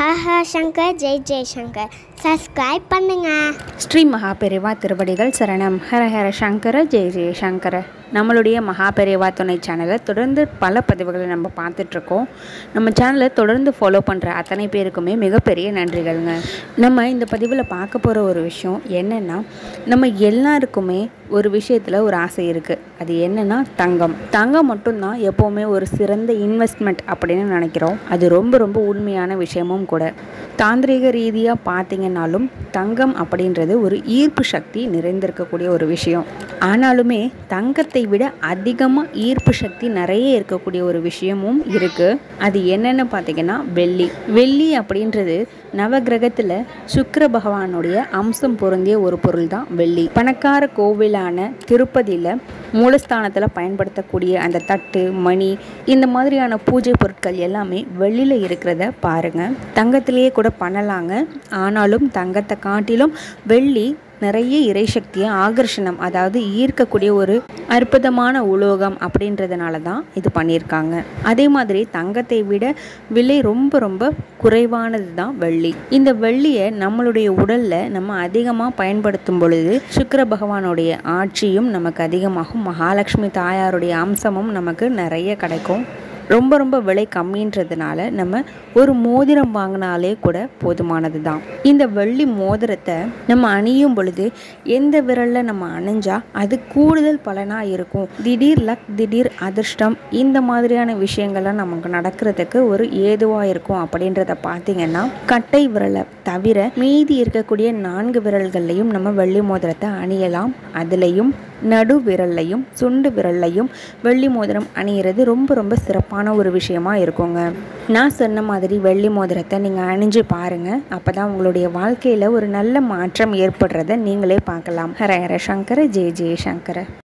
ஹஹ Shankar Jai Jaishankar subscribe பண்ணுங்க. ஸ்ரீ மகாபெரிவா திருவடிகள் சரணம். ஹர ஹர சங்கர ஜெய ஜெயசங்கர. நம்மளுடைய மகாபெரிவா துணை சேனலை தொடர்ந்து பல பதிவுகளை நம்ம பார்த்துட்ருக்கோம். நம்ம சேனலை தொடர்ந்து ஃபாலோ பண்ணுற அத்தனை பேருக்குமே மிகப்பெரிய நன்றிகள்ங்க. நம்ம இந்த பதிவில் பார்க்க போகிற ஒரு விஷயம் என்னென்னா, நம்ம எல்லாருக்குமே ஒரு விஷயத்தில் ஒரு ஆசை இருக்குது. அது என்னென்னா தங்கம் மட்டும்தான் எப்போவுமே ஒரு சிறந்த இன்வெஸ்ட்மெண்ட் அப்படின்னு நினைக்கிறோம். அது ரொம்ப ரொம்ப உண்மையான விஷயமும் கூட. தாந்திரிக ரீதியாக பார்த்தீங்கன்னாலும் தங்கம் அப்படின்றது ஒரு ஈர்ப்பு சக்தி நிறைந்திருக்கக்கூடிய ஒரு விஷயம். ஆனாலுமே தங்கத்தை விட அதிகமாக ஈர்ப்பு சக்தி நிறைய இருக்கக்கூடிய ஒரு விஷயமும் இருக்குது. அது என்னென்னு பார்த்தீங்கன்னா வெள்ளி அப்படின்றது நவகிரகத்தில் சுக்கிர பகவானுடைய அம்சம் பொருந்திய ஒரு பொருள் தான் வெள்ளி. பணக்கார கோவிலான திருப்பதியில் மூலஸ்தானத்தில் பயன்படுத்தக்கூடிய அந்த தட்டு, மணி, இந்த மாதிரியான பூஜை பொருட்கள் எல்லாமே வெள்ளியில் இருக்கிறத பாருங்கள். தங்கத்திலேயே கூட பண்ணலாங்க. ஆனாலும் தங்கத்தை காட்டிலும் வெள்ளி நிறைய இறைசக்தியை ஆகர்ஷணம், அதாவது ஈர்க்கக்கூடிய ஒரு அற்புதமான உலோகம் அப்படின்றதுனால தான் இது பண்ணியிருக்காங்க. அதே மாதிரி தங்கத்தை விட விலை ரொம்ப ரொம்ப குறைவானது தான் வெள்ளி. இந்த வெள்ளியை நம்மளுடைய உடலில் நம்ம அதிகமாக பயன்படுத்தும் பொழுது சுக்கிர பகவானுடைய ஆட்சியும் நமக்கு அதிகமாகும். மகாலட்சுமி தாயாருடைய அம்சமும் நமக்கு நிறைய கிடைக்கும். ரொம்ப ரொம்ப விலை கம்மின்றதுனால நம்ம ஒரு மோதிரம் வாங்கினாலே கூட போதுமானது தான். இந்த வெள்ளி மோதிரத்தை நம்ம அணியும் பொழுது எந்த விரலில் நம்ம அணிஞ்சா அது கூடுதல் பலனாக இருக்கும், திடீர் லக், திடீர் அதிர்ஷ்டம், இந்த மாதிரியான விஷயங்கள்லாம் நமக்கு நடக்கிறதுக்கு ஒரு ஏதுவாக இருக்கும் அப்படின்றத பார்த்தீங்கன்னா, கட்டை விரலை தவிர மீதி இருக்கக்கூடிய 4 விரல்கள்லையும் நம்ம வெள்ளி மோதிரத்தை அணியலாம். அதுலேயும் நடு விரல்லையும் சுண்டு விரல்லையும் வெள்ளி மோதிரம் அணிகிறது ரொம்ப ரொம்ப சிறப்பான ஒரு விஷயமா இருக்குங்க. நான் சொன்ன மாதிரி வெள்ளி மோதிரத்தை நீங்கள் அணிஞ்சு பாருங்கள். அப்போ தான் உங்களுடைய வாழ்க்கையில் ஒரு நல்ல மாற்றம் ஏற்படுறத நீங்களே பார்க்கலாம். ஹர ஹர சங்கர ஜெய ஜெய சங்கர.